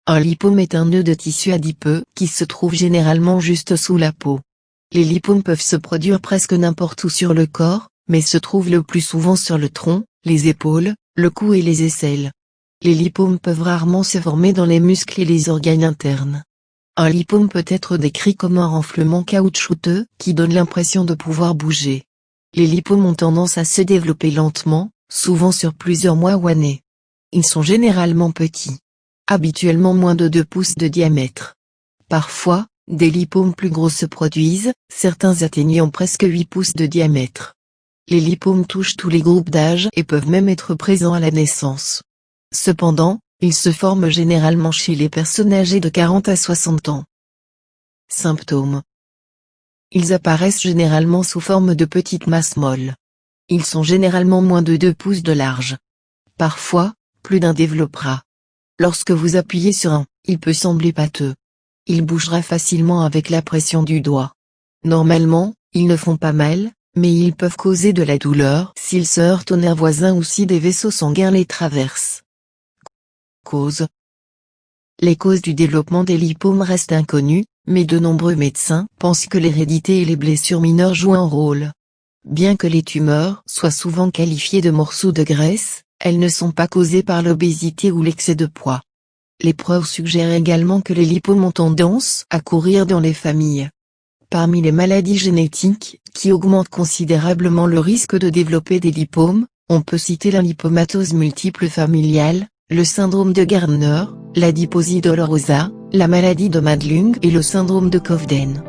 Un lipome est un nœud de tissu adipeux qui se trouve généralement juste sous la peau. Les lipomes peuvent se produire presque n'importe où sur le corps, mais se trouvent le plus souvent sur le tronc, les épaules, le cou et les aisselles. Les lipomes peuvent rarement se former dans les muscles et les organes internes. Un lipome peut être décrit comme un renflement caoutchouteux qui donne l'impression de pouvoir bouger. Les lipomes ont tendance à se développer lentement, souvent sur plusieurs mois ou années. Ils sont généralement petits. Habituellement moins de 2 pouces de diamètre. Parfois, des lipomes plus gros se produisent, certains atteignant presque 8 pouces de diamètre. Les lipomes touchent tous les groupes d'âge et peuvent même être présents à la naissance. Cependant, ils se forment généralement chez les personnes âgées de 40 à 60 ans. Symptômes. Ils apparaissent généralement sous forme de petites masses molles. Ils sont généralement moins de 2 pouces de large. Parfois, plus d'un développera. Lorsque vous appuyez sur un, il peut sembler pâteux. Il bougera facilement avec la pression du doigt. Normalement, ils ne font pas mal, mais ils peuvent causer de la douleur s'ils se heurtent aux nerfs voisins ou si des vaisseaux sanguins les traversent. Causes. Les causes du développement des lipomes restent inconnues, mais de nombreux médecins pensent que l'hérédité et les blessures mineures jouent un rôle. Bien que les tumeurs soient souvent qualifiées de morceaux de graisse, elles ne sont pas causées par l'obésité ou l'excès de poids. Les preuves suggèrent également que les lipomes ont tendance à courir dans les familles. Parmi les maladies génétiques qui augmentent considérablement le risque de développer des lipomes, on peut citer la lipomatose multiple familiale, le syndrome de Gardner, l'adiposite dolorosa, la maladie de Madelung et le syndrome de Covden.